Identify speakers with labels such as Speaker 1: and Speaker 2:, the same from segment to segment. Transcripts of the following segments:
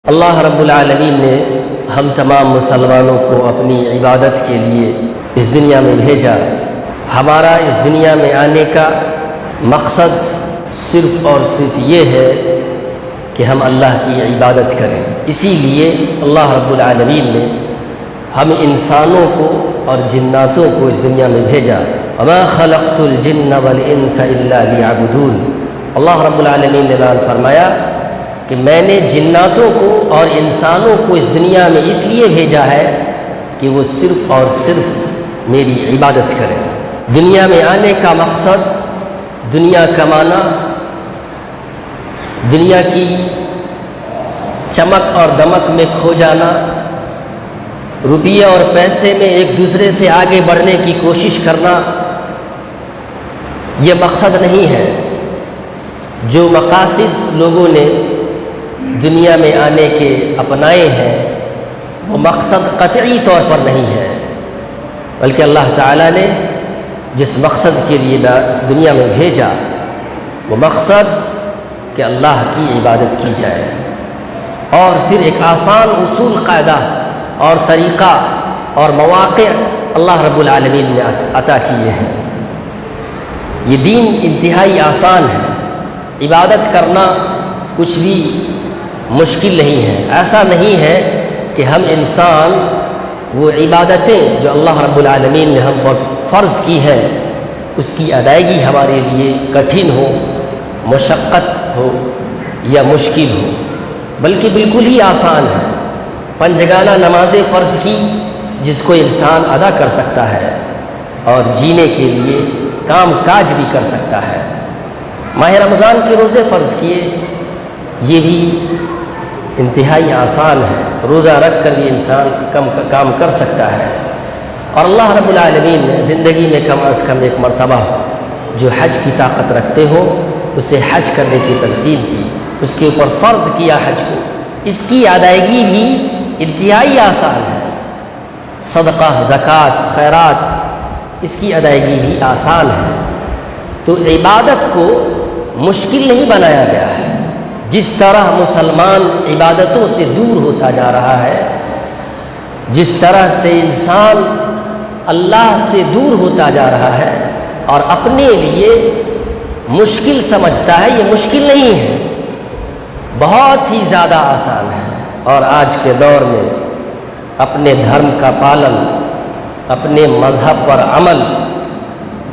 Speaker 1: اللہ رب العالمین نے ہم تمام مسلمانوں کو اپنی عبادت کے لیے اس دنیا میں بھیجا۔ ہمارا اس دنیا میں آنے کا مقصد صرف اور صرف یہ ہے کہ ہم اللہ کی عبادت کریں۔ اسی لیے اللہ رب العالمین نے ہم انسانوں کو اور جناتوں کو اس دنیا میں بھیجا۔ وما خلقت الجن والانس الا لیعبدون۔ اللہ رب العالمین نے اعلان فرمایا کہ میں نے جناتوں کو اور انسانوں کو اس دنیا میں اس لیے بھیجا ہے کہ وہ صرف اور صرف میری عبادت کریں۔ دنیا میں آنے کا مقصد دنیا کمانا، دنیا کی چمک اور دمک میں کھو جانا، روپیے اور پیسے میں ایک دوسرے سے آگے بڑھنے کی کوشش کرنا، یہ مقصد نہیں ہے۔ جو مقاصد لوگوں نے دنیا میں آنے کے اپنائے ہیں وہ مقصد قطعی طور پر نہیں ہے، بلکہ اللہ تعالیٰ نے جس مقصد کے لیے اس دنیا میں بھیجا وہ مقصد کہ اللہ کی عبادت کی جائے، اور پھر ایک آسان اصول، قاعدہ اور طریقہ اور مواقع اللہ رب العالمین نے عطا کیے ہیں۔ یہ دین انتہائی آسان ہے، عبادت کرنا کچھ بھی مشکل نہیں ہے۔ ایسا نہیں ہے کہ ہم انسان وہ عبادتیں جو اللہ رب العالمین نے ہم پر فرض کی ہے اس کی ادائیگی ہمارے لیے کٹھن ہو، مشقت ہو یا مشکل ہو، بلکہ بالکل ہی آسان ہے۔ پنجگانہ نماز فرض کی جس کو انسان ادا کر سکتا ہے اور جینے کے لیے کام کاج بھی کر سکتا ہے۔ ماہ رمضان کے روزے فرض کیے، یہ بھی انتہائی آسان ہے، روزہ رکھ کر بھی انسان کام کر سکتا ہے۔ اور اللہ رب العالمین نے زندگی میں کم از کم ایک مرتبہ جو حج کی طاقت رکھتے ہو اسے حج کرنے کی تلقین کی، اس کے اوپر فرض کیا حج کو۔ اس کی ادائیگی بھی انتہائی آسان ہے، صدقہ، زکوٰۃ، خیرات، اس کی ادائیگی بھی آسان ہے۔ تو عبادت کو مشکل نہیں بنایا گیا ہے۔ جس طرح مسلمان عبادتوں سے دور ہوتا جا رہا ہے، جس طرح سے انسان اللہ سے دور ہوتا جا رہا ہے اور اپنے لیے مشکل سمجھتا ہے، یہ مشکل نہیں ہے، بہت ہی زیادہ آسان ہے۔ اور آج کے دور میں اپنے دھرم کا پالن، اپنے مذہب پر عمل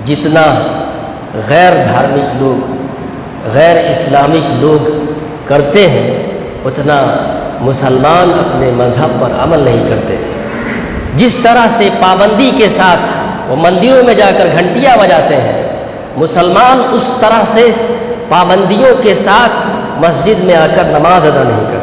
Speaker 1: جتنا غیر دھارمک لوگ، غیر اسلامک لوگ کرتے ہیں اتنا مسلمان اپنے مذہب پر عمل نہیں کرتے۔ جس طرح سے پابندی کے ساتھ وہ مندروں میں جا کر گھنٹیاں بجاتے ہیں، مسلمان اس طرح سے پابندیوں کے ساتھ مسجد میں آ کر نماز ادا نہیں کرتے۔